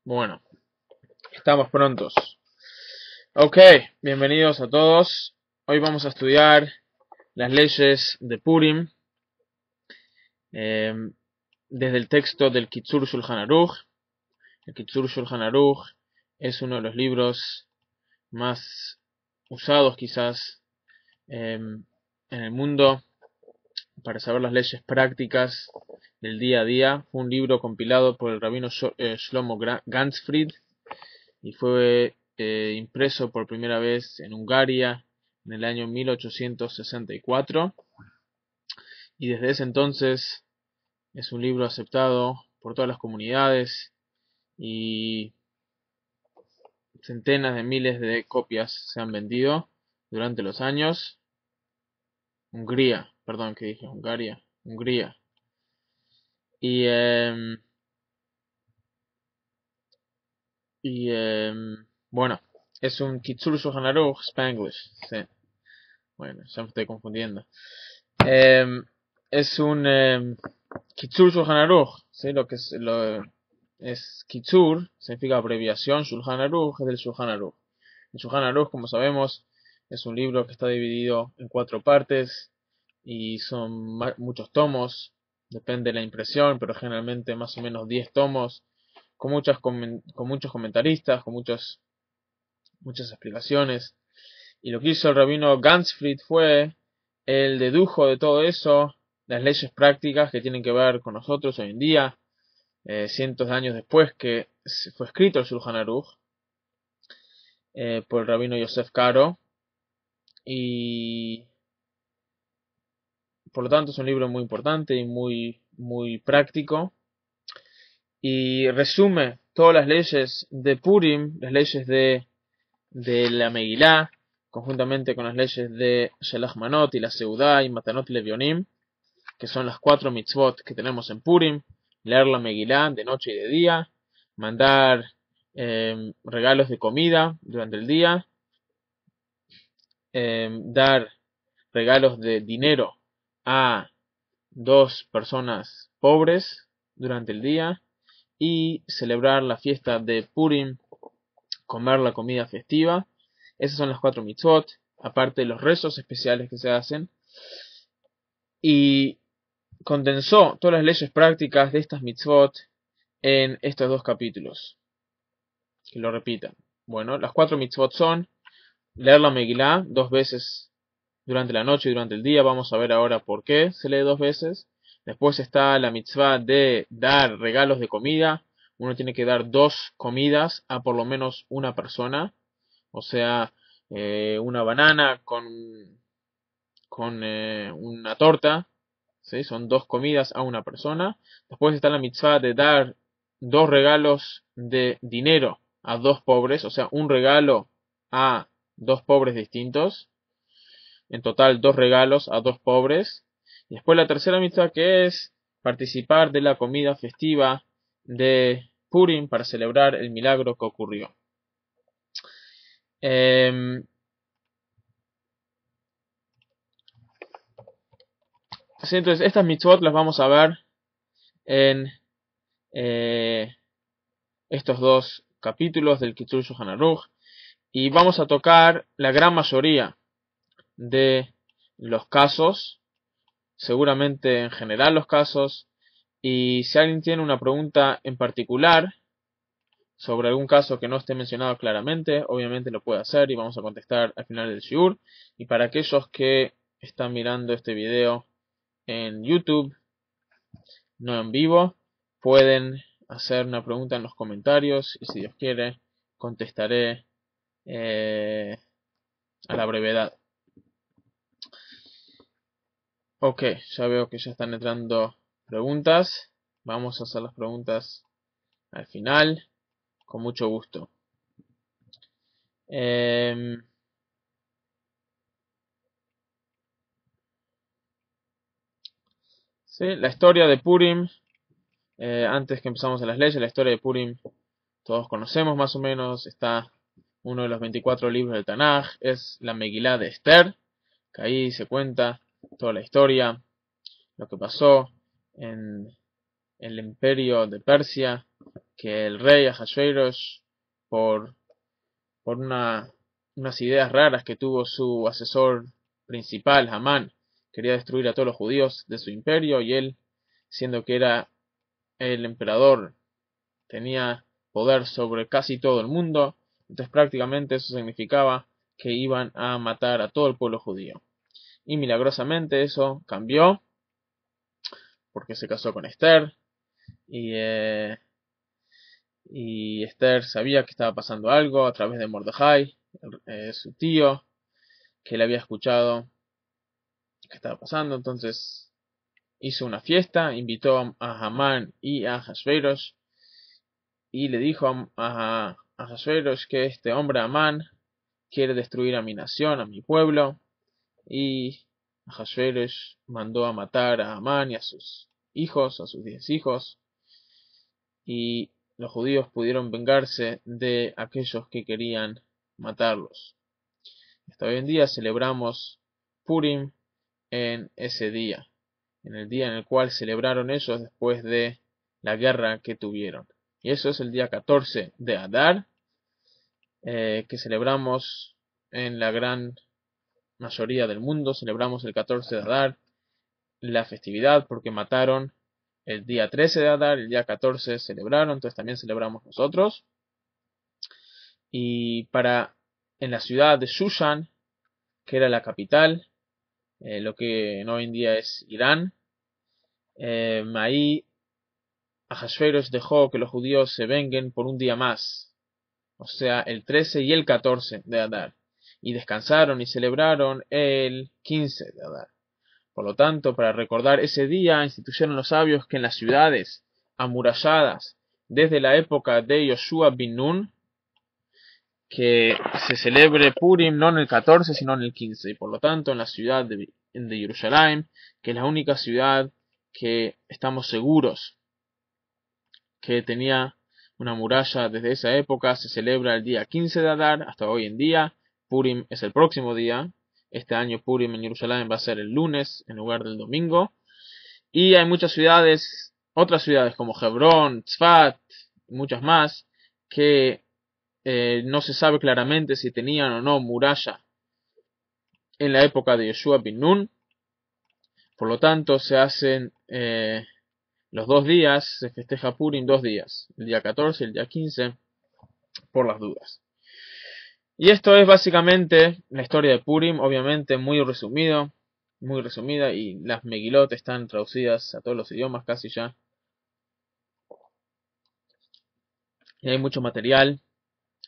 Bueno, estamos prontos. Ok, bienvenidos a todos. Hoy vamos a estudiar las leyes de Purim eh, desde el texto del Kitzur Shulchan Aruch. El Kitzur Shulchan Aruch es uno de los libros más usados quizás en el mundo para saber las leyes prácticas del día a día. Fue un libro compilado por el rabino Shlomo Ganzfried y fue impreso por primera vez en Hungaria en el año 1864 y desde ese entonces es un libro aceptado por todas las comunidades y centenas de miles de copias se han vendido durante los años. Hungría, perdón, que dije Hungaria, Hungría. Y, eh, bueno, es un Kitzur Shulchan Aruch Spanglish. Sí. Bueno, ya me estoy confundiendo. Es un Kitzur Shulchan Aruch, ¿sí? Es Kitzur, significa abreviación. Shulchan Aruch es del Shulchan Aruch. El Shulchan Aruch, como sabemos, es un libro que está dividido en 4 partes y son muchos tomos, depende de la impresión, pero generalmente más o menos 10 tomos, con muchos comentaristas, con muchas explicaciones. Y lo que hizo el rabino Ganzfried fue, él dedujo de todo eso las leyes prácticas que tienen que ver con nosotros hoy en día, cientos de años después que fue escrito el Shulchan Aruch por el rabino Yosef Karo, y por lo tanto es un libro muy importante y muy práctico, y resume todas las leyes de Purim, las leyes de la Megilá, conjuntamente con las leyes de Shelach Manot y la Seudá y Matanot Levionim, que son las 4 mitzvot que tenemos en Purim: leer la Megilá de noche y de día, mandar regalos de comida durante el día, dar regalos de dinero a 2 personas pobres durante el día, y celebrar la fiesta de Purim, comer la comida festiva. Esas son las 4 mitzvot, aparte de los rezos especiales que se hacen, y condensó todas las leyes prácticas de estas mitzvot en estos 2 capítulos. Que lo repita. Bueno, las 4 mitzvot son leer la Megilá 2 veces durante la noche y durante el día. Vamos a ver ahora por qué se lee 2 veces. Después está la mitzvah de dar regalos de comida. Uno tiene que dar 2 comidas a por lo menos una persona. O sea, una banana con una torta, ¿sí? Son 2 comidas a una persona. Después está la mitzvah de dar 2 regalos de dinero a 2 pobres, o sea, un regalo a 2 pobres distintos. En total 2 regalos a 2 pobres. Y después la tercera mitzvah, que es participar de la comida festiva de Purim para celebrar el milagro que ocurrió. Sí, entonces estas mitzvot las vamos a ver en estos 2 capítulos del Kitzur Shulchan Aruch, y vamos a tocar la gran mayoría de los casos, seguramente en general los casos, y si alguien tiene una pregunta en particular sobre algún caso que no esté mencionado claramente, obviamente lo puede hacer y vamos a contestar al final del shiur. Y para aquellos que están mirando este video en YouTube, no en vivo, pueden hacer una pregunta en los comentarios y si Dios quiere contestaré a la brevedad. Ok, ya veo que ya están entrando preguntas. Vamos a hacer las preguntas al final, con mucho gusto. Sí, la historia de Purim, antes que empezamos a las leyes, la historia de Purim todos conocemos más o menos. Está uno de los 24 libros del Tanaj, es la Megilá de Esther, que ahí se cuenta toda la historia, lo que pasó en el imperio de Persia que el rey Ahasuerus, por unas ideas raras que tuvo su asesor principal, Amán, quería destruir a todos los judíos de su imperio, y él, siendo que era el emperador, tenía poder sobre casi todo el mundo. Entonces prácticamente eso significaba que iban a matar a todo el pueblo judío. Y milagrosamente eso cambió, porque se casó con Esther, y Esther sabía que estaba pasando algo a través de Mordejai, su tío, que le había escuchado que estaba pasando. Entonces hizo una fiesta, invitó a Hamán y a Ahasuerus, y le dijo a Ahasuerus que este hombre Amán quiere destruir a mi nación, a mi pueblo, y Ahasuerus mandó a matar a Amán y a sus hijos, a sus 10 hijos, y los judíos pudieron vengarse de aquellos que querían matarlos. Hasta hoy en día celebramos Purim en ese día, en el día en el cual celebraron ellos después de la guerra que tuvieron. Y eso es el día 14 de Adar, que celebramos en la gran mayoría del mundo. Celebramos el 14 de Adar la festividad porque mataron el día 13 de Adar, el día 14 celebraron, entonces también celebramos nosotros. Y en la ciudad de Shushan, que era la capital, lo que hoy en día es Irán, ahí Ahasuerus dejó que los judíos se venguen por un día más, o sea, el 13 y el 14 de Adar, y descansaron y celebraron el 15 de Adar. Por lo tanto, para recordar ese día, instituyeron los sabios que en las ciudades amuralladas desde la época de Yoshua bin Nun, que se celebre Purim no en el 14 sino en el 15, y por lo tanto en la ciudad de Jerusalén, que es la única ciudad que estamos seguros que tenía una muralla desde esa época, se celebra el día 15 de Adar hasta hoy en día. Purim es el próximo día. Este año Purim en Jerusalén va a ser el lunes en lugar del domingo. Y hay muchas ciudades, otras ciudades como Hebrón, Tzfat, y muchas más, que no se sabe claramente si tenían o no muralla en la época de Yoshua bin Nun. Por lo tanto, se hacen los 2 días, se festeja Purim 2 días, el día 14 y el día 15, por las dudas. Y esto es básicamente la historia de Purim, obviamente muy resumida, y las Megilot están traducidas a todos los idiomas casi ya. Y hay mucho material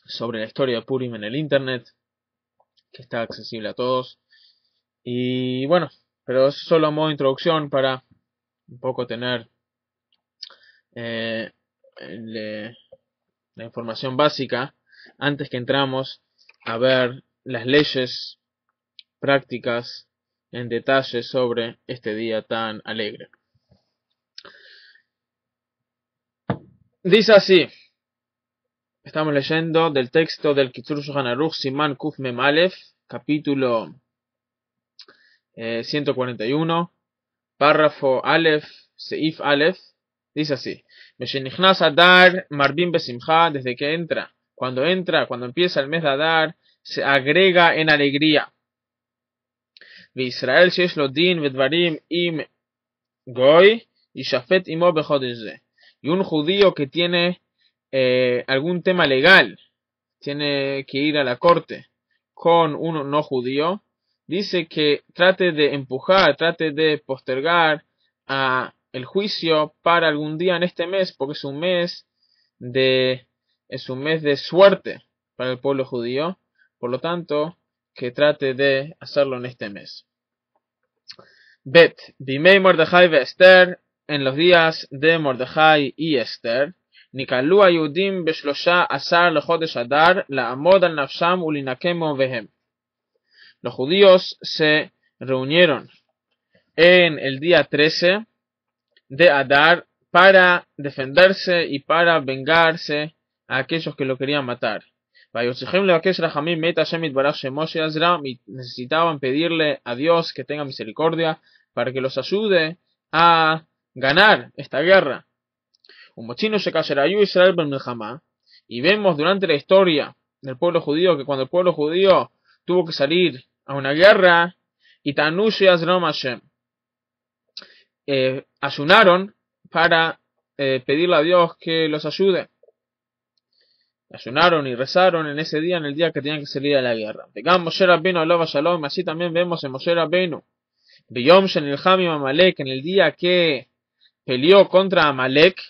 sobre la historia de Purim en el internet, que está accesible a todos. Y bueno, pero es solo a modo de introducción para un poco tener la información básica antes que entramos a ver las leyes prácticas en detalle sobre este día tan alegre. Dice así, estamos leyendo del texto del Kitzur Shulchan Aruch, Siman Kuf Mem Aleph, capítulo 141, párrafo Aleph, Seif Aleph. Dice así, Meshenichnas Adar Marbim Besimcha, desde que cuando empieza el mes de Adar, se agrega en alegría. Israel shesh lo din vedvarim im goy y shafet imo bechodesh ze. Y un judío que tiene algún tema legal, tiene que ir a la corte con un no judío, dice que trate de postergar a el juicio para algún día en este mes, porque es un mes de suerte para el pueblo judío. Por lo tanto, que trate de hacerlo en este mes. Bet, Bimei Mordejai ve Esther, en los días de Mordejai y Esther, Nikalu Ayudim beshlosha asar lechodesh Adar, la'amod al nafsham ulinakemo vehem. Los judíos se reunieron en el día 13 de Adar para defenderse y para vengarse a aquellos que lo querían matar. Necesitaban pedirle a Dios que tenga misericordia para que los ayude a ganar esta guerra. Umochino Shekasherayu Israel ben Milhamá. Y vemos durante la historia del pueblo judío que cuando el pueblo judío tuvo que salir a una guerra, y Tanushi Azram Hashem, ayunaron para pedirle a Dios que los ayude. Ayunaron y rezaron en ese día, en el día que tenían que salir a la guerra. Digamos Moshe Rabbeinu Alav Shalom, así también vemos en Moshe Rabbeinu, Beyom Shenilcham Amalek, en el día que peleó contra Amalek,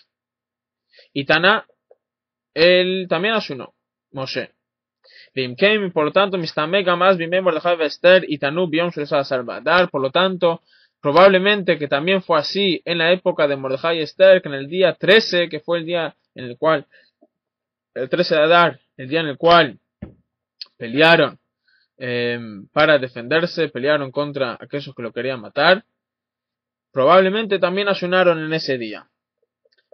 y Taná, él también ayunó, Moshe. Por lo tanto, Mistamega más Bimem Mordechai Esther y Tanú Biyom Shel Salvadar. Por lo tanto, probablemente que también fue así en la época de Mordechai y Esther, que en el día 13, que fue el día en el cual, el 13 de Adar, el día en el cual pelearon para defenderse, pelearon contra aquellos que lo querían matar, probablemente también ayunaron en ese día.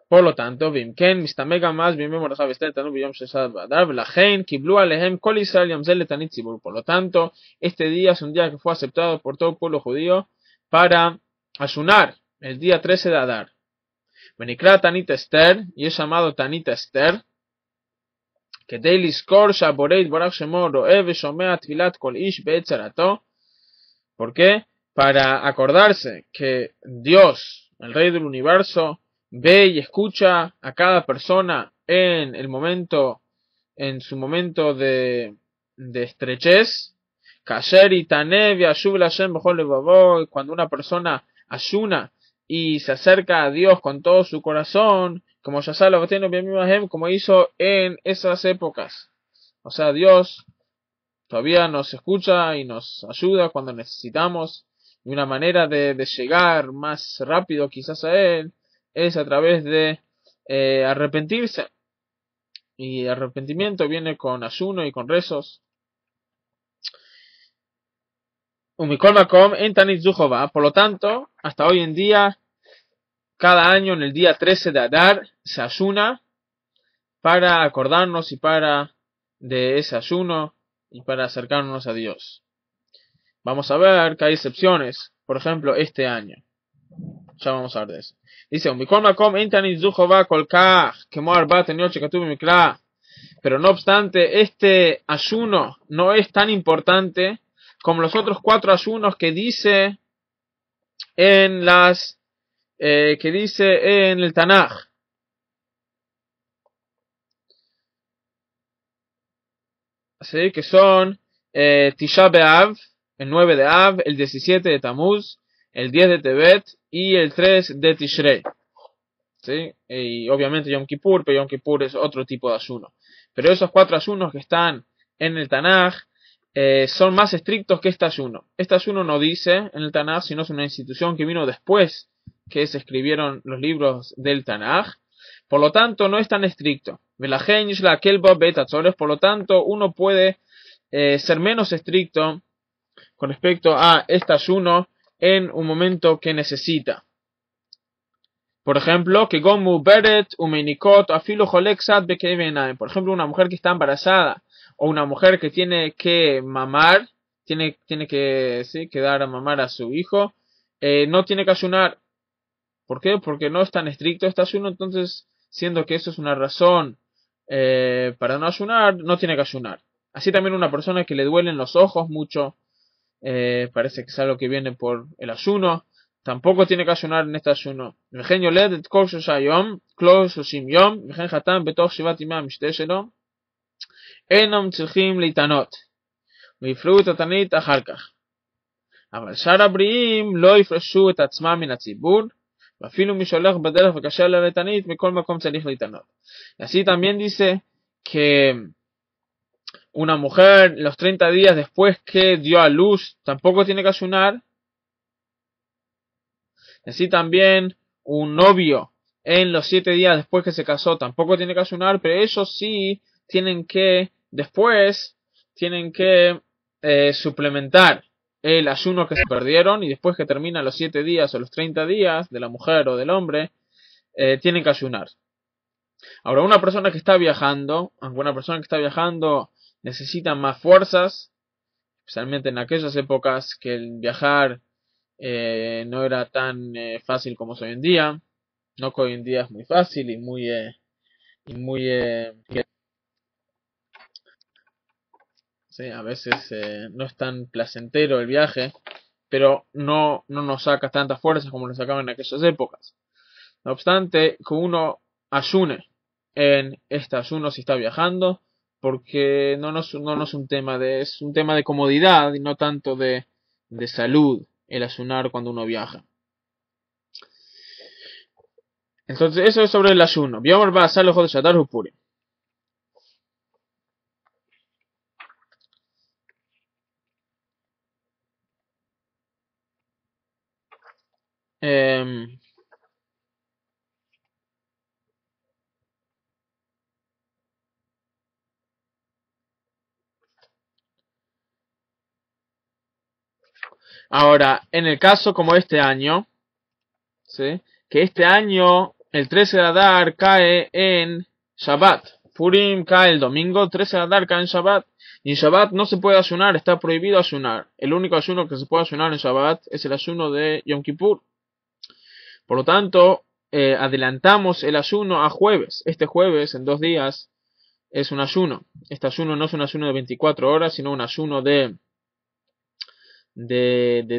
Por lo tanto, Bimken, Mistamega más, Bimem Mordechai Esther, Tanú Biyom Shel Salvadar, Vlachen, Kiblu Alehem, Kol Israel Yamzel Letanit Tzibur. Por lo tanto, este día es un día que fue aceptado por todo el pueblo judío para ayunar el día 13 de Adar. Benikra Tanit Esther, y es llamado Tanit Esther, que Deilis Kor Shaboreit Borach Shemo Roev Shomea Tfilat Kol Ish Beetzarato. ¿Por qué? Para acordarse que Dios, el Rey del Universo, ve y escucha a cada persona en el momento, en su momento de estrechez. Cuando una persona ayuna y se acerca a Dios con todo su corazón, como como hizo en esas épocas. O sea, Dios todavía nos escucha y nos ayuda cuando necesitamos. Y una manera de llegar más rápido quizás a Él es a través de arrepentirse. Y arrepentimiento viene con ayuno y con rezos. Por lo tanto, hasta hoy en día, cada año en el día 13 de Adar se ayuna para acordarnos y para de ese ayuno y para acercarnos a Dios. Vamos a ver que hay excepciones, por ejemplo, este año. Ya vamos a ver de eso. Dice, pero no obstante, este ayuno no es tan importante como los otros 4 ayunos que dice en el Tanaj. Así que son Tisha B'Av, el 9 de Av, el 17 de Tamuz, el 10 de Tebet y el 3 de Tishrei. ¿Sí? Y obviamente Yom Kippur, pero Yom Kippur es otro tipo de ayuno. Pero esos 4 ayunos que están en el Tanaj son más estrictos que este ayuno. Este ayuno no dice en el Tanaj, sino es una institución que vino después que se escribieron los libros del Tanaj. Por lo tanto, no es tan estricto. Por lo tanto, uno puede ser menos estricto con respecto a este ayuno en un momento que necesita. Por ejemplo, que Gomu Beret, Umeinikot, Afilu Holexat, Bekevenaim. Por ejemplo, una mujer que está embarazada o una mujer que tiene que mamar, tiene que dar a mamar a su hijo, no tiene que ayunar. ¿Por qué? Porque no es tan estricto este ayuno, entonces, siendo que eso es una razón para no ayunar, no tiene que ayunar. Así también una persona que le duelen los ojos mucho, parece que es algo que viene por el ayuno, tampoco tiene que ayunar en este ayuno. Y así también dice que una mujer los 30 días después que dio a luz tampoco tiene que ayunar. Así también un novio en los 7 días después que se casó tampoco tiene que ayunar, pero ellos sí tienen que suplementar el ayuno que se perdieron, y después que terminan los 7 días o los 30 días de la mujer o del hombre, tienen que ayunar. Ahora, una persona que está viajando, aunque una persona que está viajando necesita más fuerzas, especialmente en aquellas épocas que el viajar no era tan fácil como es hoy en día. No que hoy en día es muy fácil y muy sí, a veces no es tan placentero el viaje, pero no nos saca tantas fuerzas como nos sacaban en aquellas épocas. No obstante, que uno ayune en este ayuno si está viajando, porque no es un tema es un tema de comodidad y no tanto de salud el ayunar cuando uno viaja. Entonces, eso es sobre el ayuno. Vamos a hacer los de Shatar Purim. Ahora, en el caso como este año, ¿sí? Que este año el 13 de Adar cae en Shabbat. Purim cae el domingo, 13 de Adar cae en Shabbat. Y en Shabbat no se puede ayunar, está prohibido ayunar. El único ayuno que se puede ayunar en Shabbat es el ayuno de Yom Kippur. Por lo tanto, adelantamos el ayuno a jueves. Este jueves, en 2 días, es un ayuno. Este ayuno no es un ayuno de 24 horas, sino un ayuno de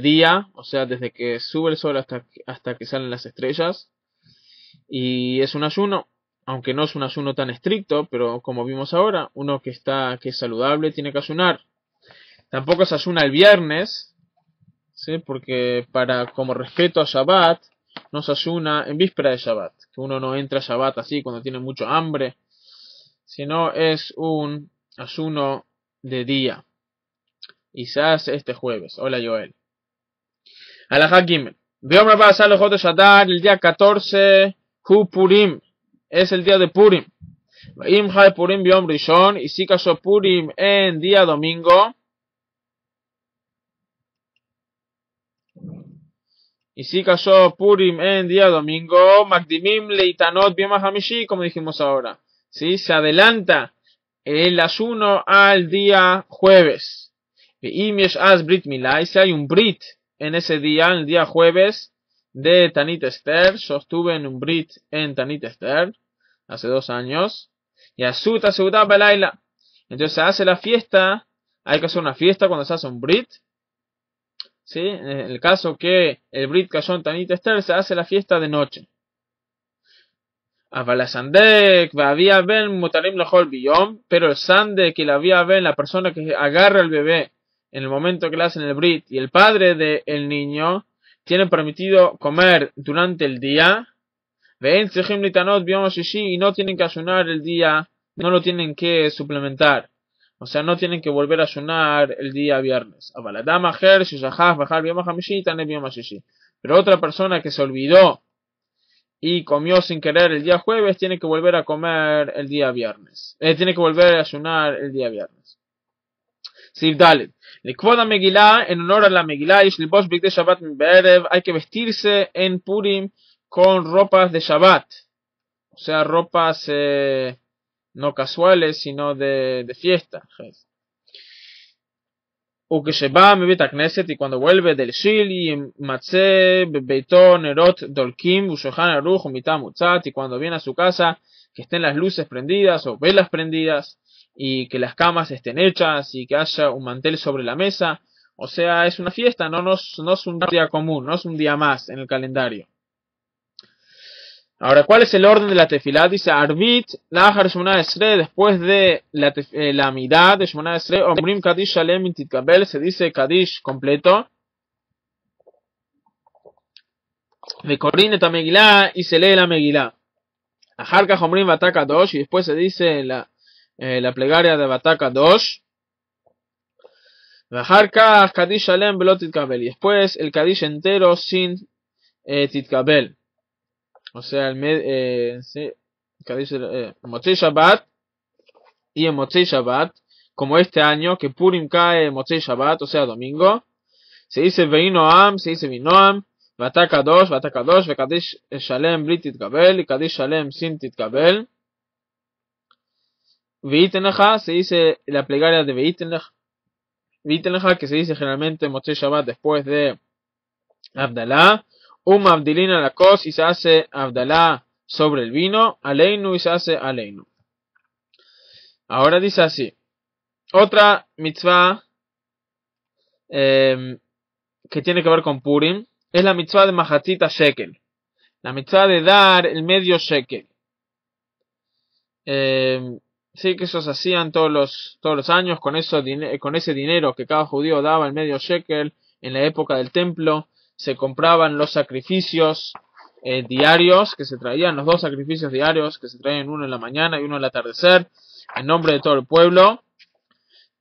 día, o sea, desde que sube el sol hasta que salen las estrellas. Y es un ayuno, aunque no es un ayuno tan estricto, pero como vimos ahora, uno que es saludable tiene que ayunar. Tampoco se ayuna el viernes, ¿sí? Porque como respeto a Shabbat, no se ayuna en víspera de Shabbat, que uno no entra a Shabbat así cuando tiene mucho hambre, sino es un ayuno de día. Y se hace este jueves. Hola Joel. Alajá Gimel. Veom Rabá Asal Ojot Shadar, el día 14, Hu Purim, es el día de Purim. Im Hai Purim Biom Rishon, y si cayó Purim en día domingo. Y si cayó Purim en día domingo, Magdimim Leitanot Biom Hamishi, como dijimos ahora. ¿Sí? Se adelanta el ayuno al día jueves. Im Yesh Az Brit Milá, y si hay un Brit en ese día, el día jueves, de Tanit Esther. Yo estuve en un Brit en Tanit Esther hace 2 años. Y Asuta Seudah Belaila. Entonces se hace la fiesta. Hay que hacer una fiesta cuando se hace un Brit. ¿Sí? En el caso que el Brit cayó en Tanit Esther, se hace la fiesta de noche. Pero el Sandek y la Vía Ben, la persona que agarra al bebé en el momento que le hacen el Brit, y el padre del niño, tienen permitido comer durante el día, y no tienen que ayunar el día, no lo tienen que suplementar. O sea, no tienen que volver a ayunar el día viernes. Pero otra persona que se olvidó y comió sin querer el día jueves, tiene que volver a comer el día viernes. Tiene que volver a ayunar el día viernes. Sif Dalet. Likvoda Megilá, en honor a la Megilá, hay que vestirse en Purim con ropas de Shabbat. O sea, ropas no casuales, sino de fiesta. Ukesheba me beta knesset, y cuando vuelve del Shil, y Matze bebeito nerot dolkim ushohan aruch mitam utzat, y cuando viene a su casa, que estén las luces prendidas o velas prendidas, y que las camas estén hechas, y que haya un mantel sobre la mesa. O sea, es una fiesta, no es un día común, no es un día más en el calendario. Ahora, ¿cuál es el orden de la tefilá? Dice Arbit, Lahar Shemona Esre, después de la Amidad de Shemona Esre, Omrim Kadish Shalem Titkabel, se dice Kadish completo. De Corrinet a Megilá, y se lee la Megilá. Ajarka Omrim Bataka Dosh, y después se dice la plegaria de Bataka Dosh. Ajarka Kadish Shalem Belot Titkabel, y después el Kadish entero sin Titkabel. O sea, Motzei Shabbat y en Motzei Shabbat, como este año, que Purim cae en Motzei Shabbat, o sea, domingo, se dice Veinoam, se dice Vinoam, Batakadosh, Vekadish Shalem Blit Titkabel, y Kadish Shalem Sin Titkabel. Veitenlecha, se dice la plegaria de Veitenlecha, que se dice generalmente en Motzei Shabbat después de Abdalá. Abdilina la cos y se hace Abdalá sobre el vino, Aleinu y se hace Aleinu. Ahora dice así. Otra mitzvah que tiene que ver con Purim es la mitzvah de Mahatzita Shekel. La mitzvah de dar el medio shekel. Sí, que esos hacían todos los años con ese dinero que cada judío daba el medio shekel en la época del templo. Se compraban los sacrificios diarios que se traían, los dos sacrificios diarios que se traían, uno en la mañana y uno al atardecer, en nombre de todo el pueblo.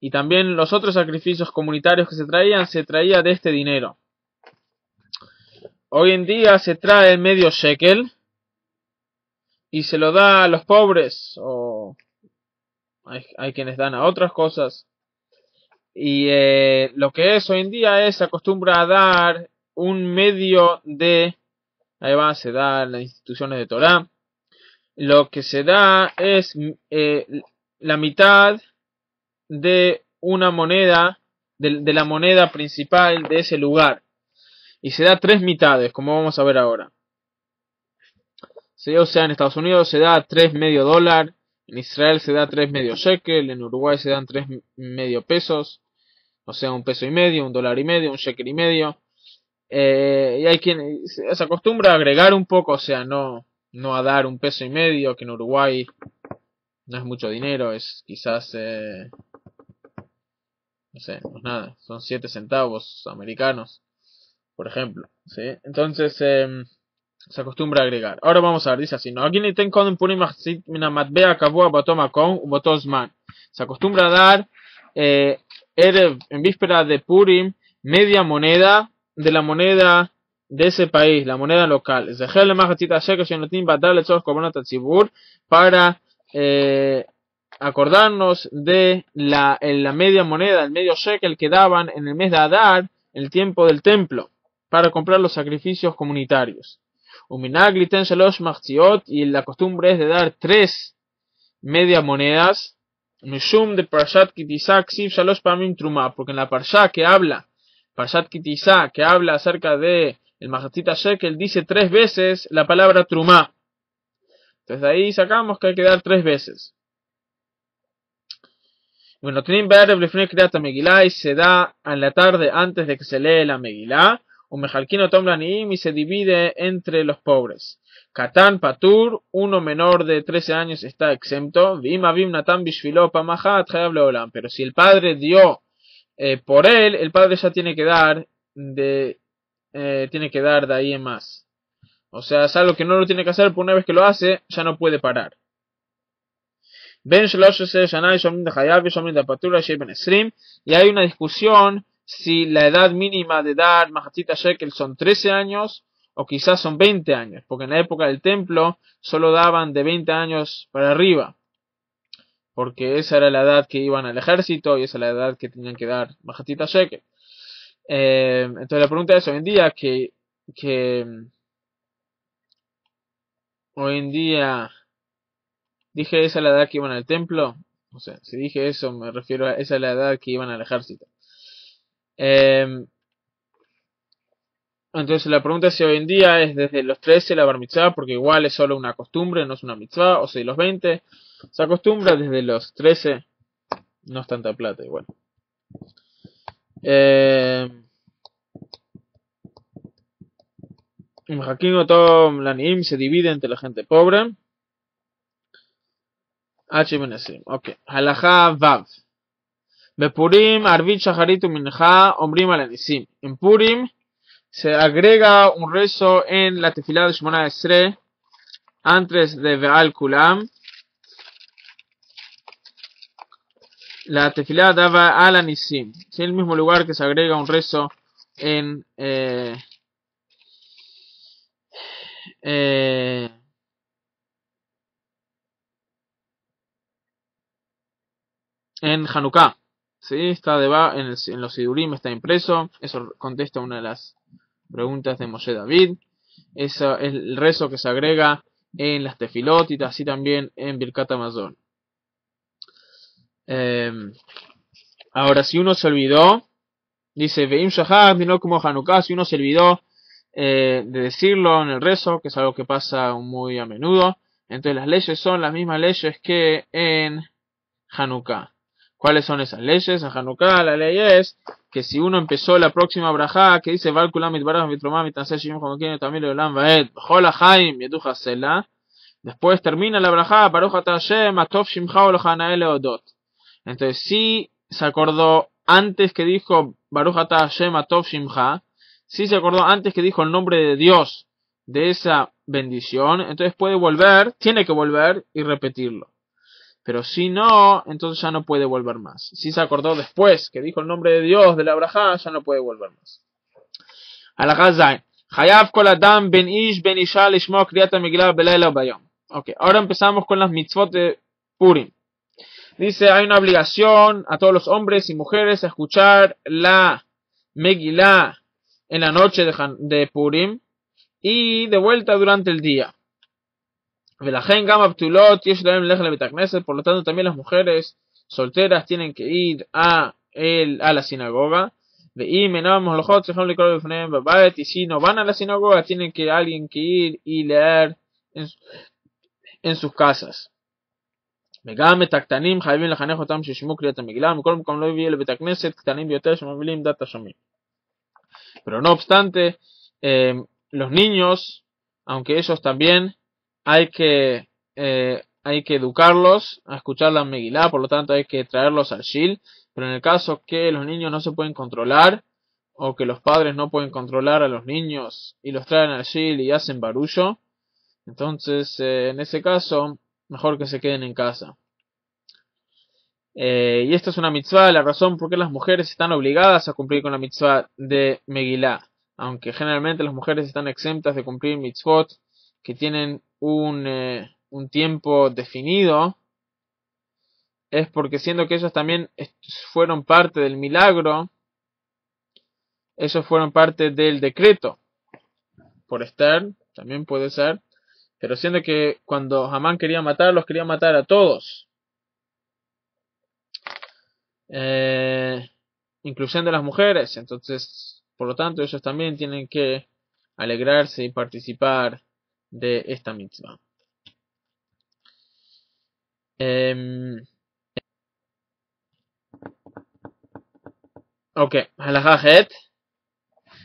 Y también los otros sacrificios comunitarios que se traía de este dinero. Hoy en día se trae el medio shekel y se lo da a los pobres, o hay quienes dan a otras cosas. Y lo que es hoy en día se acostumbra a dar un medio de, ahí va, se da en las instituciones de Torah. Lo que se da es la mitad de una moneda, de la moneda principal de ese lugar. Y se da 3 mitades, como vamos a ver ahora. ¿Sí? O sea, en Estados Unidos se da 3 medio dólar, en Israel se da 3 medio shekel, en Uruguay se dan 3 medio pesos, o sea, 1 peso y medio, 1 dólar y medio, 1 shekel y medio. Y hay quien se acostumbra a agregar un poco, o sea, no a dar 1 peso y medio, que en Uruguay no es mucho dinero, es quizás, no sé, pues nada, son 7 centavos americanos, por ejemplo, ¿sí? Entonces, se acostumbra a agregar. Ahora vamos a ver, dice así, ¿no? Se acostumbra a dar en víspera de Purim media moneda de la moneda de ese país, la moneda local. Para acordarnos de la media moneda, el medio shekel que daban en el mes de Adar, el tiempo del templo, para comprar los sacrificios comunitarios. Y la costumbre es de dar 3 media monedas. De Parashat Kitisa, porque en la Parsha que habla, Parashat Kitisa, que habla acerca de el Mahatzita Shekel, dice 3 veces la palabra Trumá. Entonces de ahí sacamos que hay que dar 3 veces. Bueno, y se da en la tarde antes de que se lee la Megilá. Y se divide entre los pobres. Katán Patur, uno menor de 13 años está exento. Pero si el padre dio por él, el padre ya tiene que dar de ahí en más. O sea, es algo que no lo tiene que hacer, por una vez que lo hace, ya no puede parar. Y hay una discusión si la edad mínima de dar Mahatzita Shekel son 13 años o quizás son 20 años, porque en la época del templo solo daban de 20 años para arriba, porque esa era la edad que iban al ejército y esa era la edad que tenían que dar Mahatzita Shekel. Entonces la pregunta es, hoy en día dije esa es la edad que iban al templo. O sea, si dije eso me refiero a esa es la edad que iban al ejército. Entonces la pregunta es si hoy en día es desde los 13 la bar mitzvah, porque igual es solo una costumbre, no es una mitzvah, o si los 20 se acostumbra desde los 13, no es tanta plata igual. Se divide entre la gente pobre. Ok. Halajá Vav. Bepurim, Arvit, Shacharit, Minja, Ombrim al Anisim. En Purim se agrega un rezo en la tefilá de Shemona Esrei antes de Ve'al Kulam. La tefilá daba al Anisim. Es el mismo lugar que se agrega un rezo en Hanukkah. ¿Sí? Está en los Sidurim está impreso. Eso contesta una de las preguntas de Moshe David. Eso es el rezo que se agrega en las tefilot y así también en Birkat Hamazon. Ahora, si uno se olvidó, dice Veim Shahar, no como Hanukkah, si uno se olvidó de decirlo en el rezo, que es algo que pasa muy a menudo. Entonces las leyes son las mismas leyes que en Hanukkah. ¿Cuáles son esas leyes? En Hanukkah la ley es que si uno empezó la próxima brajá que dice Val Kulam Mitbaraj Mitromah Mitanse Shimon Jomokin Tamil Olam Vaed B'chol HaChaim Yeducha Sela, después termina la brajá Baruch Ata Hashem Atov Shimcha Olachanael Leodot. Entonces si se acordó antes que dijo Baruch Ata Hashem Atov Shimcha, si se acordó antes que dijo el nombre de Dios de esa bendición, entonces puede volver, tiene que volver y repetirlo. Pero si no, entonces ya no puede volver más. Si se acordó después que dijo el nombre de Dios de la brajá, ya no puede volver más. Halakha Zayin. Hayav kol adam ben ish ben isha lishmo kriyat ha-Megillah belayla bayom. Ok, ahora empezamos con las mitzvot de Purim. Dice, hay una obligación a todos los hombres y mujeres a escuchar la Megillah en la noche de Purim y de vuelta durante el día. Por lo tanto también las mujeres solteras tienen que ir a la sinagoga. Y si no van a la sinagoga, tienen que alguien que ir y leer en sus casas. Pero no obstante, los niños, aunque ellos también hay que educarlos a escuchar la Megilá, por lo tanto hay que traerlos al Shil, pero en el caso que los niños no se pueden controlar, o que los padres no pueden controlar a los niños y los traen al Shil y hacen barullo, entonces en ese caso mejor que se queden en casa. Y esta es una mitzvah, la razón por qué las mujeres están obligadas a cumplir con la mitzvah de Megilá, aunque generalmente las mujeres están exentas de cumplir mitzvot que tienen un tiempo definido, es porque siendo que ellos también fueron parte del milagro, ellos fueron parte del decreto por Esther, también puede ser, pero siendo que cuando Hamán quería matarlos, quería matar a todos, incluyendo a las mujeres, entonces por lo tanto ellos también tienen que alegrarse y participar de esta mitzvah. Ok, halakha het.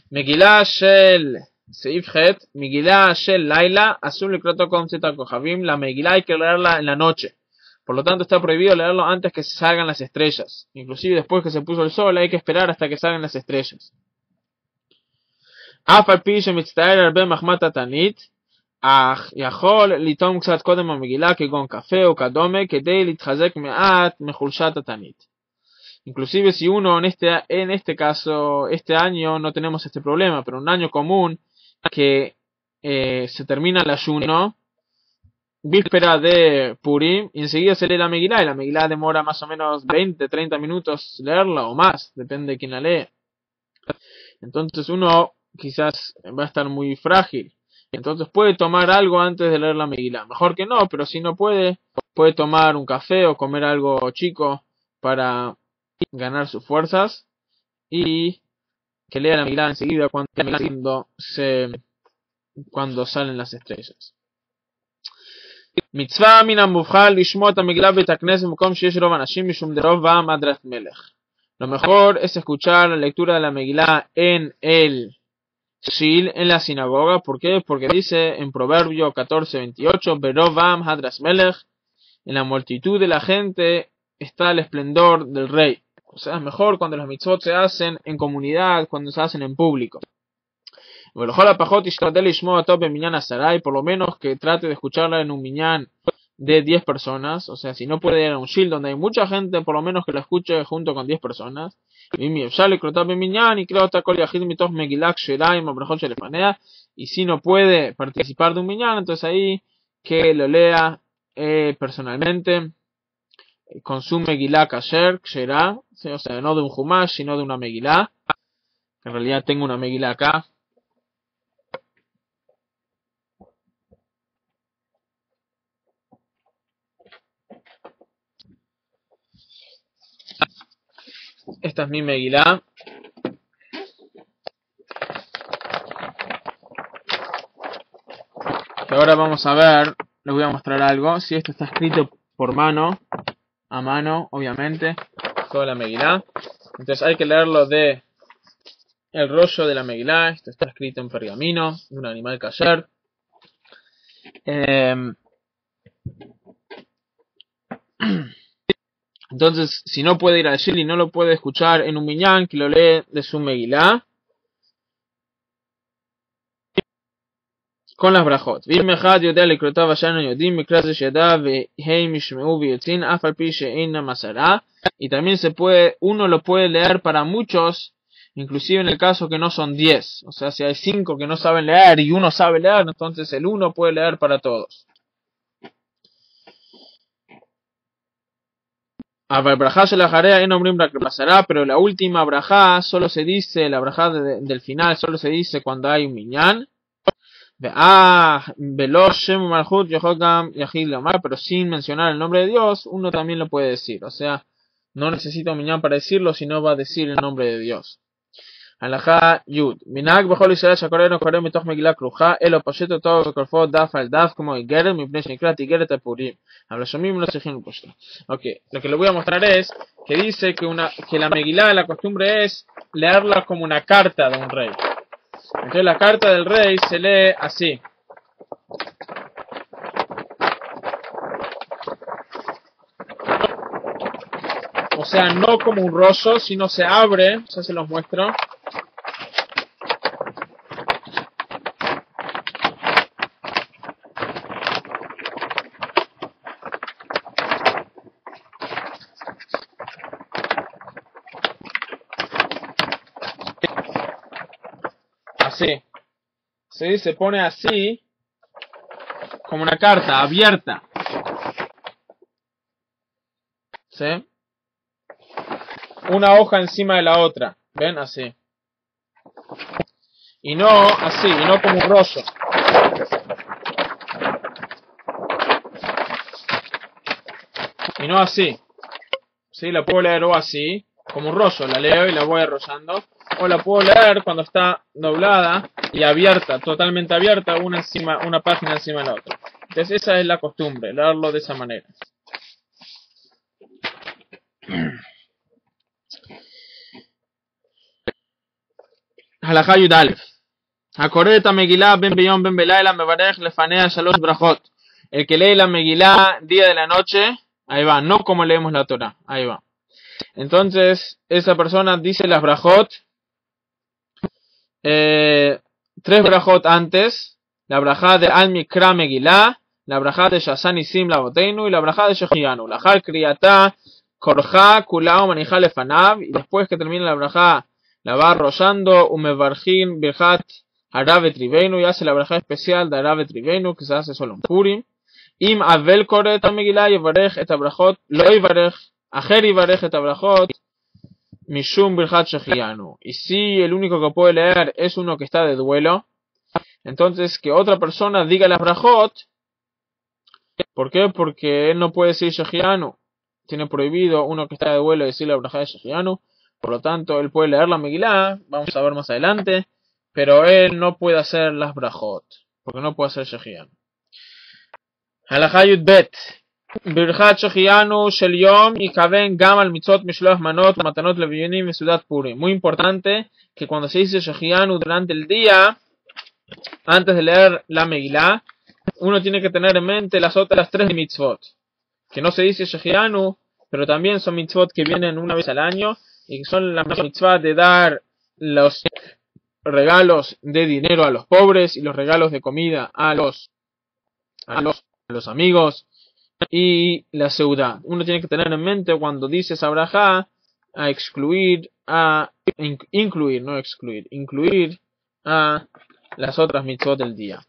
Megillah shel Seif het, Megillah shel Laila, Asur likroto kom tzeta kochavim. La Megillah hay que leerla en la noche. Por lo tanto está prohibido leerlo antes que salgan las estrellas. Inclusive después que se puso el sol hay que esperar hasta que salgan las estrellas. Af al pi shemitztaer arbe mahmat hatanit, ach yachol litom ktsat kodem ha-Megillah kegon kafe o kadome kedei litchazek me'at mechulshat hatanit. Inclusive si uno en este caso, este año no tenemos este problema, pero un año común que se termina el ayuno, víspera de Purim, y enseguida se lee la Megilá, y la Megilá demora más o menos 20-30 minutos leerla o más, depende de quién la lee. Entonces uno quizás va a estar muy frágil, entonces puede tomar algo antes de leer la Megilá. Mejor que no, pero si no puede tomar un café o comer algo chico para ganar sus fuerzas y que lea la Megilá enseguida cuando salen las estrellas. Mitzvah min hamubchal lishmo et ha-Megillah beit hakneset b'makom sheyesh rov anashim mishum derov ha'am adrat melech. Lo mejor es escuchar la lectura de la Megilá en el Shil, en la sinagoga. ¿Por qué? Porque dice en Proverbio 14:28, berov ha'am hadras melech, en la multitud de la gente está el esplendor del rey. O sea, es mejor cuando los mitzvot se hacen en comunidad, cuando se hacen en público. Por lo menos que trate de escucharla en un minyan de 10 personas. O sea, si no puede ir a un shil donde hay mucha gente, por lo menos que la escuche junto con 10 personas. Y si no puede participar de un minyan, entonces ahí que lo lea personalmente con su Megilá kasher, ksherá, o sea, no de un Humash, sino de una Megilá. En realidad tengo una Megilá acá. Esta es mi Megilá. que ahora vamos a ver, les voy a mostrar algo. Si esto está escrito por mano, a mano, obviamente, toda la Megilá. Entonces hay que leerlo de el rollo de la Megilá. Esto está escrito en pergamino, de un animal kasher. Entonces, si no puede ir al shil y no lo puede escuchar en un minyan, que lo lee de su Megilá con las brajot. Y también uno lo puede leer para muchos, inclusive en el caso que no son 10. O sea, si hay 5 que no saben leer y uno sabe leer, entonces el uno puede leer para todos. Pero la última brajá solo se dice, la brajá del final solo se dice cuando hay un minyan. Pero sin mencionar el nombre de Dios, uno también lo puede decir. O sea, no necesita un minyan para decirlo, sino va a decir el nombre de Dios. Halajá Yud. Minag bechol Israel shakoreno korem mitoch Megilá kruja elo posheto todo bekorfo daf al daf como igeret mipnei shenikrat igeret apurim. Habla shomim no sejin poshto. Ok, lo que le voy a mostrar es que dice que la Megilá, la costumbre es leerla como una carta de un rey. Entonces la carta del rey se lee así. O sea, no como un rollo, sino se abre, ya se los muestro. Así. Se pone así, como una carta abierta. ¿Sí? Una hoja encima de la otra. ¿Ven? Así. Y no así, y no como un rollo. Y no así. ¿Sí? La puedo leer o así, como un rollo. La leo y la voy enrollando. O la puedo leer cuando está doblada y abierta, totalmente abierta, una página encima de la otra. Entonces esa es la costumbre, leerlo de esa manera. Halajá Yud Alef. Hakoreh et Megilá ben beyom ben belayla mevarech lefanea shalosh brachot. El que lee la Megilá día de la noche, ahí va, no como leemos la Torah, ahí va. Entonces esa persona dice las brachot, 3 brajot antes, la brajá de Al Mikra Megilá, la brajá de Shazan Isim Lavoteinu y la brajá de Shechianu. La Jal Kriyatá Korja Kulao Manijá Lefanav, y después que termina la brajá la va arrollando Umevarjin Birjat Haravet Ribeinu, y hace la brajá especial de Haravet Ribeinu que se hace solo en Purim. Im Avel Koret Megilá Yevarej et Abrajot Lo Yevarej Ajer Yevarej et Abrajot Mishum Birjat Shechianu. Y si el único que puede leer es uno que está de duelo, entonces que otra persona diga las brajot. ¿Por qué? Porque él no puede decir Shechianu. Tiene prohibido uno que está de duelo decir la brajá de Shechianu. Por lo tanto, él puede leer la Megilá, vamos a ver más adelante, pero él no puede hacer las brajot, porque no puede hacer Shechianu. Halajá Yud Bet. Birjat Shechianu Shel Yom Yikaven Gam al Mitzot Mishloach Manot Matanot Leviyonim Mesudat Purim. Muy importante que cuando se dice Shechianu durante el día, antes de leer la Megilá, uno tiene que tener en mente las otras 3 mitzvot. Que no se dice Shechianu, pero también son mitzvot que vienen una vez al año, y que son la mitzvah de dar los regalos de dinero a los pobres y los regalos de comida a los amigos. Y la seudá. Uno tiene que tener en mente cuando dice esa brajá incluir a las otras mitzvot del día.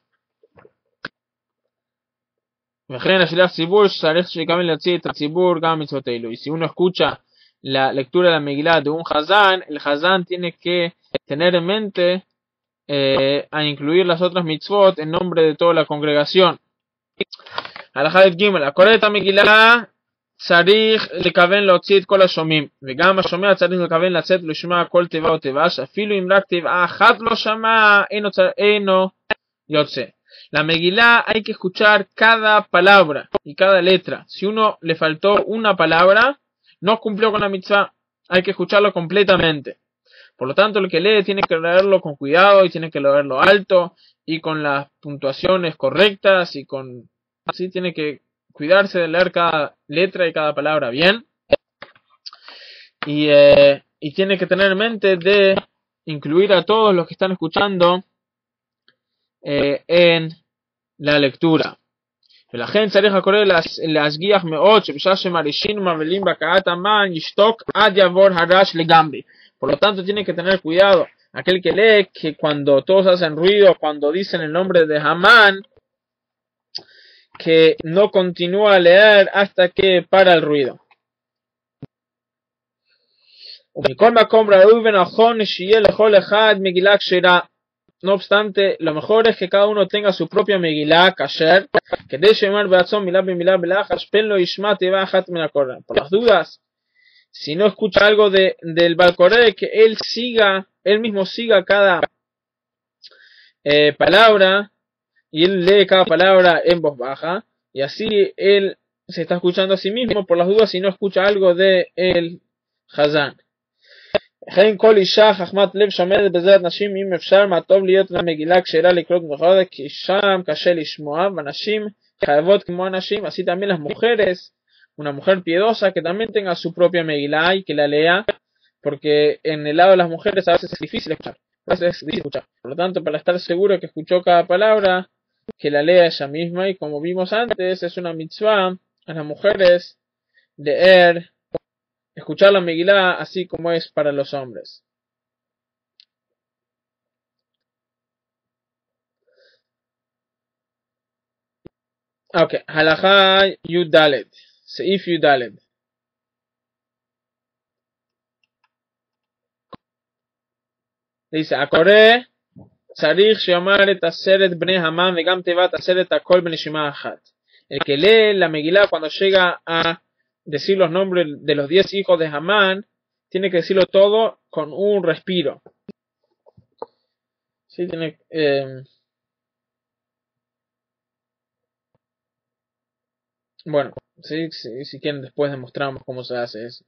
Y si uno escucha la lectura de la Megilá de un Hazán, el Hazán tiene que tener en mente a incluir las otras mitzvot en nombre de toda la congregación. הלכה י"ג, הקורא את המגילה צריך לכוון להוציא את כל השומעים, וגם השומע צריך לכוון לצאת ולשמוע כל תיבה או תיבה, שאפילו אם רק תיבה אחת לא שמע אינו יוצא. La Megilá hay que escuchar cada palabra y cada letra. Si uno le faltó una palabra, no cumplió con la mitzvah, hay que escucharlo completamente. Por lo tanto, el que lee tiene que leerlo con cuidado y tiene que leerlo alto y con las puntuaciones correctas y así tiene que cuidarse de leer cada letra y cada palabra bien. Y tiene que tener en mente de incluir a todos los que están escuchando en la lectura. Por lo tanto, tiene que tener cuidado aquel que lee, que cuando todos hacen ruido, cuando dicen el nombre de Hamán, que no continúa a leer hasta que para el ruido. No obstante, lo mejor es que cada uno tenga su propia Megilá, kasher, que de shemar beatzon milá bimilá belachas, penlo ishmat eva hat menakora. Por las dudas, si no escucha algo del Balcoré, que él mismo siga cada palabra, y él lee cada palabra en voz baja, y así él se está escuchando a sí mismo, por las dudas, si no escucha algo de el Hazán. וכן כל אישה חכמת לב שעומדת בעזרת נשים, אם אפשר מה טוב להיות למגילה כשרה לקרות מחרת, כי שם קשה לשמוע, ונשים חייבות כמו הנשים, así también las mujeres, una mujer piedosa que también tenga su propia megilá y que la lea, porque en el lado de las mujeres a veces es difícil escuchar, por lo tanto, para estar seguro que escuchó cada palabra, que la lea ella misma, y como vimos antes, es una mitzvah a las mujeres leer, escuchar la Megilá así como es para los hombres. Ok, halajá Yudaled, Seif Yudaled. Dice, הקורא צריך שיאמר את 10 בני המן וגם תיבת 10 הכל בנשימה אחת. El que lee la Megilá cuando llega a decir los nombres de los 10 hijos de Hamán, tiene que decirlo todo con un respiro. Sí, tiene, bueno, sí, si quieren después demostramos cómo se hace eso.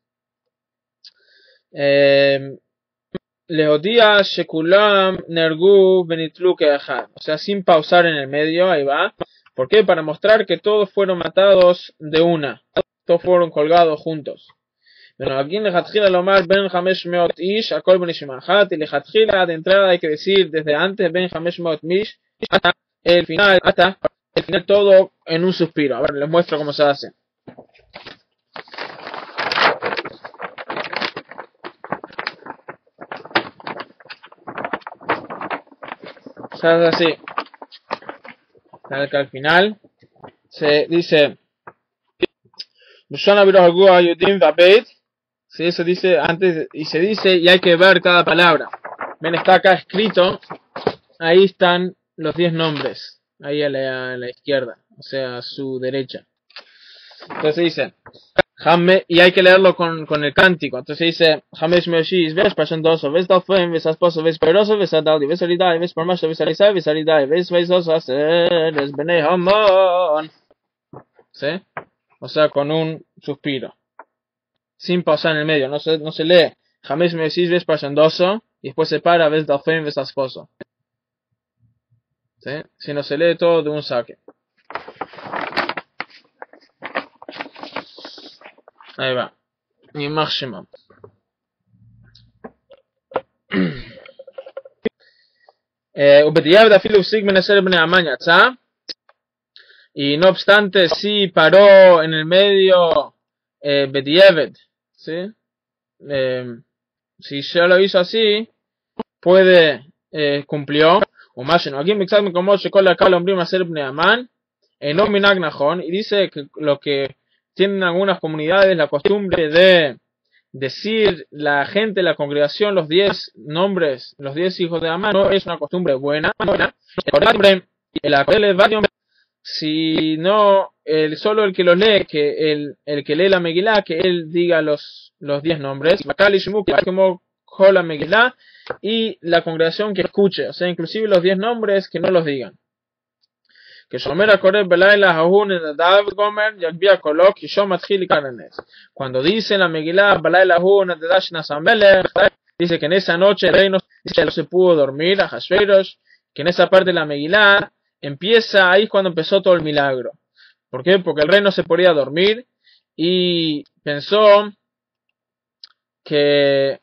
Leodía Shekulam Nergu Benitlu Keachad. O sea, sin pausar en el medio, ahí va. ¿Por qué? Para mostrar que todos fueron matados de una. Todos fueron colgados juntos. Bueno, aquí en Lejatjila Lomar Ben Hamesh Meot Ish, Akol Benishimahat, y Lejatjila de entrada hay que decir desde antes Ben Hamesh Meot Mish, hasta el final todo en un suspiro. A ver, les muestro cómo se hace. Se hace así. Al final se dice si eso dice antes y se dice y hay que ver cada palabra. Ven, está acá escrito, ahí están los 10 nombres, ahí a la izquierda, o sea a su derecha. Entonces dice y hay que leerlo con el cántico. Entonces dice Jamesh Meoshis, ves pashandoso, ves dalfem, ves asposo, ves peroso, ves adaldi, ves aridai, ves parmasho, ves arisai, ves aridai, ves veisoso, ves benei hamon. ¿Sí? O sea, con un suspiro, sin pausar en el medio. No se lee Jamesh Meoshis, ves pashandoso, y después se para, ves dalfem, ves asposo. ¿Sí? Sino se lee todo de un saque. Ahí va. Y máximo. Y no obstante, si paró en el medio Bedieved, ¿sí? Si ya lo hizo así, cumplió. O más, aquí me examen como se cola acá el hombre más ser Bneaman, no minagnajón, y dice que lo que tienen algunas comunidades la costumbre de decir la gente, la congregación, los 10 nombres, los 10 hijos de Amán, no es una costumbre buena. Si no, solo el que lo lee, que el que lee la Megilá, que él diga los 10 nombres, la Megilá, y la congregación que escuche, o sea, inclusive los 10 nombres que no los digan. que Shomer HaKoreh Belayla Hahun Nadav Gomer Yagbiya Kolo Kisho Matchil Karanes. Cuando dice la Megilá Belayla Hahun Nadav Nasamelech, dice que en esa noche el rey no se pudo dormir, a Hashverosh, que en esa parte de la Megilá empieza, ahí es cuando empezó todo el milagro. ¿Por qué? Porque el rey no se podía dormir y pensó que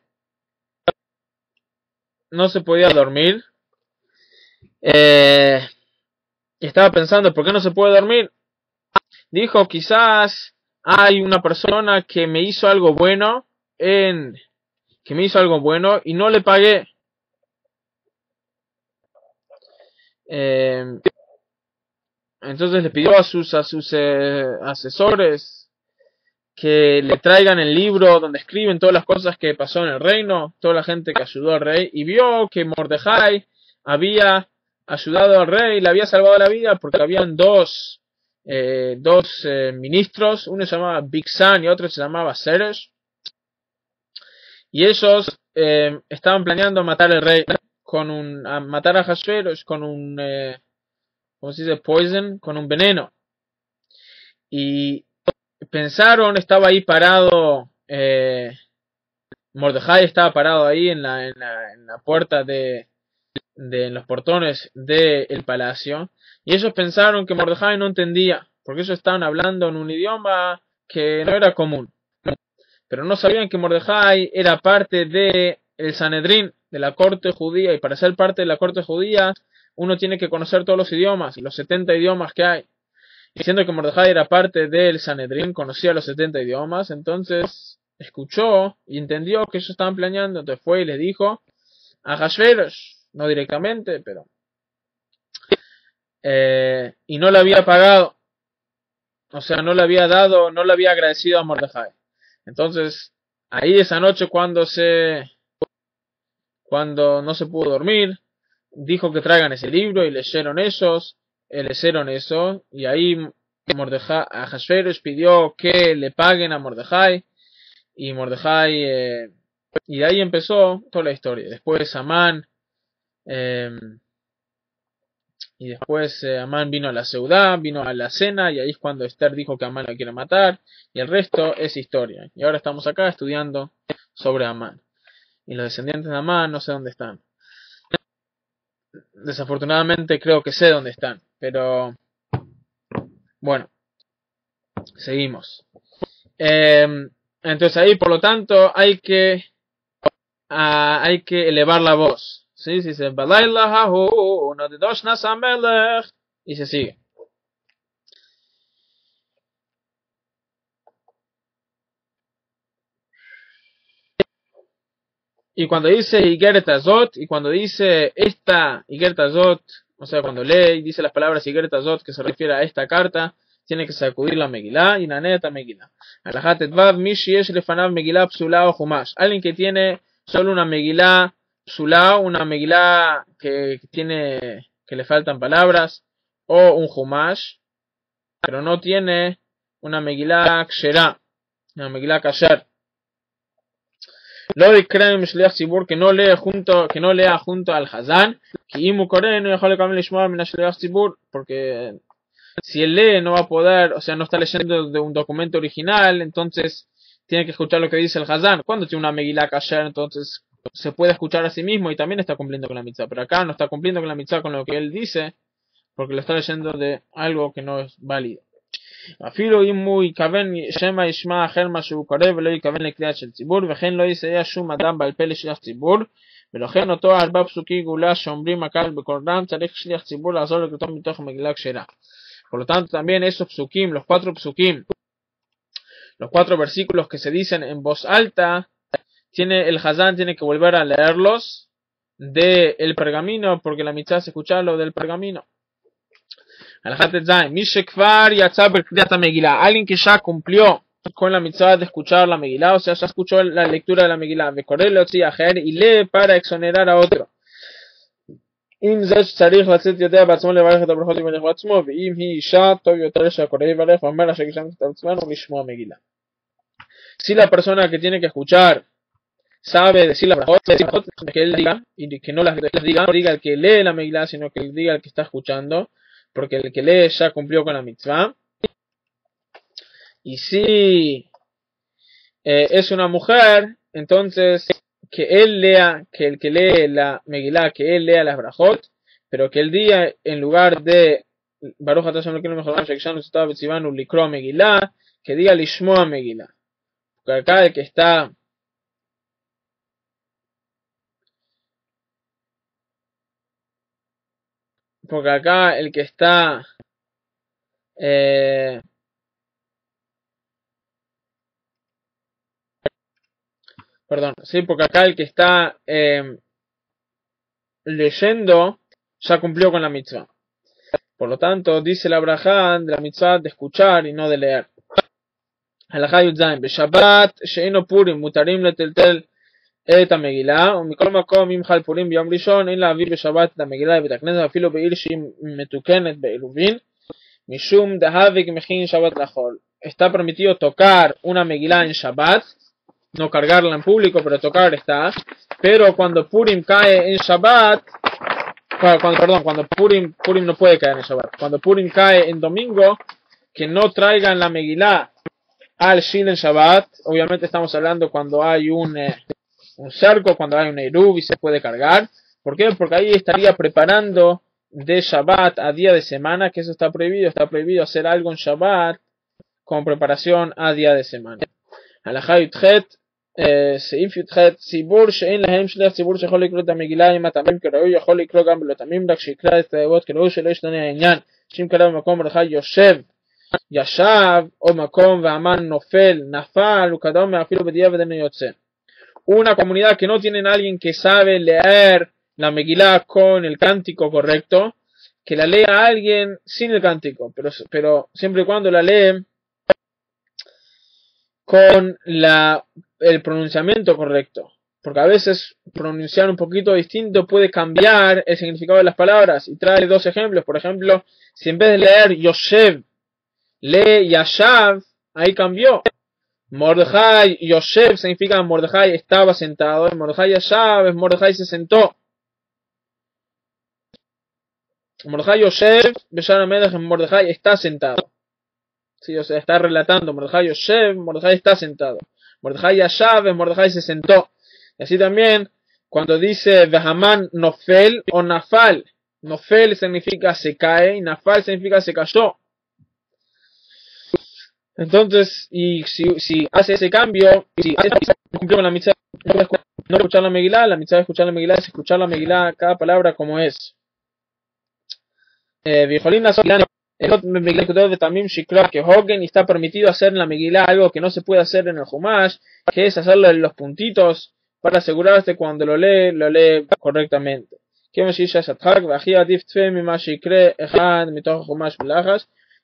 no se podía dormir. Y estaba pensando, ¿por qué no se puede dormir? Dijo, quizás hay una persona que me hizo algo bueno y no le pagué. Entonces le pidió a sus asesores que le traigan el libro donde escriben todas las cosas que pasó en el reino, toda la gente que ayudó al rey, y vio que Mordejai había ayudado al rey, le había salvado la vida porque habían dos ministros, uno se llamaba Bigsan y otro se llamaba Zeresh, y ellos estaban planeando matar al rey matar a Hashverosh con un ¿cómo se dice? Poison, con un veneno. Y pensaron, estaba ahí parado, Mordejai estaba parado ahí en la puerta en los portones del palacio, y ellos pensaron que Mordejai no entendía, porque ellos estaban hablando en un idioma que no era común, pero no sabían que Mordejai era parte del Sanedrín, de la corte judía, y para ser parte de la corte judía uno tiene que conocer todos los idiomas, los 70 idiomas que hay. Y siendo que Mordejai era parte del Sanedrín, conocía los 70 idiomas, entonces escuchó y entendió que ellos estaban planeando, entonces fue y les dijo a Hashverosh, no directamente, pero y no le había pagado, o sea, no le había dado, no le había agradecido a Mordejai. Entonces, ahí esa noche cuando no se pudo dormir, dijo que traigan ese libro y leyeron eso, y ahí Mordejai, a Hashverosh pidió que le paguen a Mordejai, y Mordejai, y de ahí empezó toda la historia. Después Amán, Amán vino a la ciudad, vino a la cena, y ahí es cuando Esther dijo que Amán la quiere matar, y el resto es historia. Y ahora estamos acá estudiando sobre Amán. Y los descendientes de Amán no sé dónde están. Desafortunadamente creo que sé dónde están, pero bueno, seguimos. Entonces ahí, por lo tanto, hay que elevar la voz. ¿Sí? Si se y se sigue. Y cuando dice Igeret Azot, y cuando dice esta Igeret Azot, o sea, cuando lee y dice las palabras Igeret Azot, que se refiere a esta carta, tiene que sacudir la Megilá y la neta Megilá. Alajat etvav mishi yesh lefanav Megilá psulá o Humash. Alguien que tiene solo una Megilá psulá, una Megilá que le faltan palabras, o un Humash, pero no tiene una Megilá ksherá, una Megilá kasher. Lo de Krem Shliach Tzibur, que no lea junto al Hazán, que Imu Koreh no dejó de cambiar el Shliach Tzibur, porque si él lee no va a poder, o sea, no está leyendo de un documento original, entonces tiene que escuchar lo que dice el Hazán. Cuando tiene una Megilá kasher, entonces se puede escuchar a sí mismo y también está cumpliendo con la mitzvah, pero acá no está cumpliendo con la mitzvah con lo que él dice, porque lo está leyendo de algo que no es válido. אפילו אם הוא יכוון שמא ישמע אחר מה שהוא קורא ולא יכוון לקריאה של ציבור, וכן לא יסייע שום אדם בעל פה לשליח ציבור, ולכן אותו 4 פסוקי גאולה שאומרים הקהל בקורדם צריך שליח ציבור לעזור לקראתו מתוך מגילה כשרה. Por lo tanto, también esos psukim, los 4 psukim, los 4 versículos que se dicen en voz alta, el Hazán tiene que volver a leerlos del pergamino, porque la mitzvah es escucharlo del pergamino. Alguien que ya cumplió con la mitzvah de escuchar la Megilá, o sea, ya escuchó la lectura de la Megilá, y lee para exonerar a otro. Si la persona que tiene que escuchar sabe decir las brajot, que él diga, y que no las diga, no diga el que lee la Megilá, sino que diga el que está escuchando, porque el que lee ya cumplió con la mitzvah. Y si es una mujer, entonces que él lea, que el que lee la Megilá, que él lea las brajot, pero que el día, en lugar de Baruch atah Hashem Elokeinu melech haolam she'ikshanu tzitav v'tzivanu likro Megilá, que diga lishmoa Megilá. Porque acá el que está perdón, sí, porque acá el que está leyendo ya cumplió con la mitzvah. Por lo tanto, dice la brajá de la mitzvah de escuchar y no de leer. הלכה י"ז בשבת שאינו פורים מותרים לטלטל את המגילה, ומכל מקום אם חל פורים ביום ראשון אין להביא בשבת את המגילה לבית הכנסת אפילו בעיר שהיא מתוקנת בעירובין משום דהוויג מכין שבת לחול. Está permitido tocar una megilá en Shabbat, no cargarla en público, pero tocar está. Pero cuando Purim cae en Shabbat, cuando Purim no puede caer en Shabbat, cuando Purim cae en domingo, que no traigan la megilá al Shil en Shabbat. Obviamente estamos hablando cuando hay un cerco, cuando hay un Eruv y se puede cargar. ¿Por qué? Porque ahí estaría preparando de Shabbat a día de semana, que eso está prohibido hacer algo en Shabbat como preparación a día de semana. הלכה י"ח סעיף י"ח ציבור שאין להם שליח ציבור שיכול לקרוא את המגילה עם הטעמים כראוי יכול לקרוא גם בלא טעמים רק שיקרא את התיבות כראוי שלא ישתנה העניין שאם קרא במקום מרדכי ישב או מקום והמן נופל נפל וכדומה אפילו בדיעבד אינו יוצא. Una comunidad que no tienen alguien que sabe leer la Megilá con el cántico correcto, que la lea a alguien sin el cántico, pero siempre y cuando la lee con el pronunciamiento correcto, porque a veces pronunciar un poquito distinto puede cambiar el significado de las palabras. Y trae dos ejemplos. Por ejemplo, si en vez de leer Yoshev lee Yashav, ahí cambió. Mordejai Yoshev significa Mordejai estaba sentado, y Mordejai Yashav es Mordejai se sentó. Mordejai Yoshev Beshar HaMelech en Mordejai está sentado. Sí, o sea, está relatando Mordejai Yoshev, Mordejai está sentado. Mordejai Yashav, Mordejai se sentó. Y así también, cuando dice Vehaman Nofel o Nafal, Nofel significa se cae y Nafal significa se cayó. Entonces, y si hace ese cambio, si cumplió con la mitzvah, no escuchar la Megilá, la mitzvah de escuchar la Megilá es escuchar la Megilá, cada palabra como es. Que Hogan está permitido hacer en la Megilá algo que no se puede hacer en el Humash, que es hacerle los puntitos para asegurarse cuando lo lee correctamente.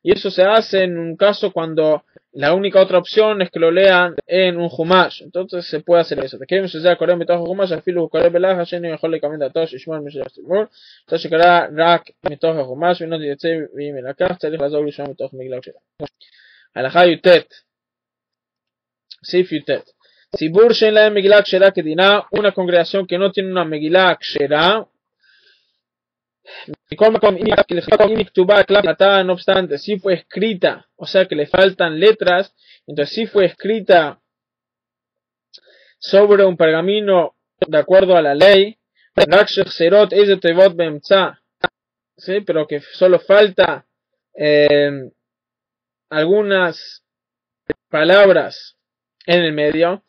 Y eso se hace en un caso cuando la única otra opción es que lo lean en un Humash. Entonces se puede hacer eso. Entonces שקרא רק מתוך החומש ולא יוצא ואם ילקח צריך לעזור לשמוע מתוך מגילה כשרה. הלכה י"ט סעיף י"ט ציבור שאין להם מגילה כשרה כדינה, una congregación que no tiene una מגילה כשרה, מכל מקום אם כתובה הקלטה, no obstante si fue escrita, o sea que le faltan letras, entonces si fue escrita sobre un pergamino de acuerdo a la ley, ¿sí? Pero que solo falta algunas palabras en el medio,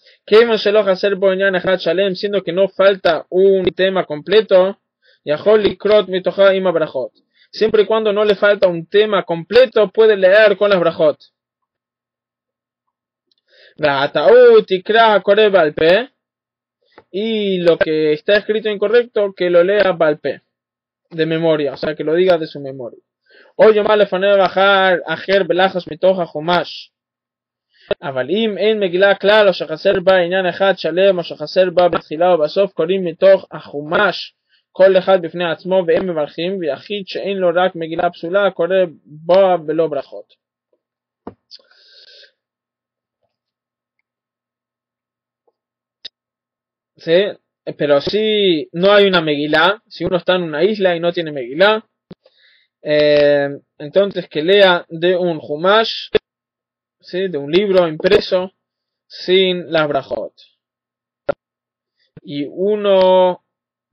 siendo que no falta un tema completo, siempre y cuando no le falta un tema completo puede leer con las brajot. Y lo que está escrito incorrecto, que lo lea balpe, de memoria, o sea, que lo diga de su memoria. Oye, mal lefanea bajar ajer belachas mitoja humash. אבל אם אין מגילה כלל או שחסר בה עניין אחד שלם או שחסר בה בתחילה או בסוף קוראים מתוך החומש כל אחד בפני עצמו והם מברכים, ויחיד שאין לו רק מגילה פסולה קורא בה בלא ברכות. ¿Sí? Pero si no hay una Megilá, si uno está en una isla y no tiene Megilá, entonces que lea de un Humash, ¿sí? De un libro impreso, sin las brajot. Y una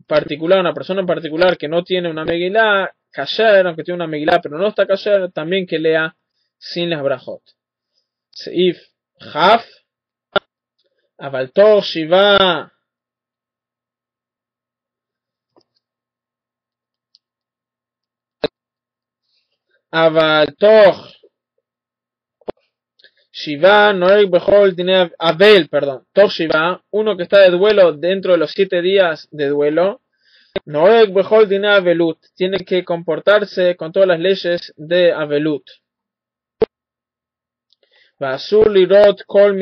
persona en particular que no tiene una Megilá, kasher, aunque tiene una Megilá pero no está kasher, también que lea sin las brajot. Seif Haf, Avaltor Shiva, Avaltor Shiva, Noeg Bechol Dinei Abel, perdón, Tor Shiva, uno que está de duelo dentro de los 7 días de duelo, Noeg Bechol Dinei Avelut, tiene que comportarse con todas las leyes de Avelut. Vasur Lirot Kol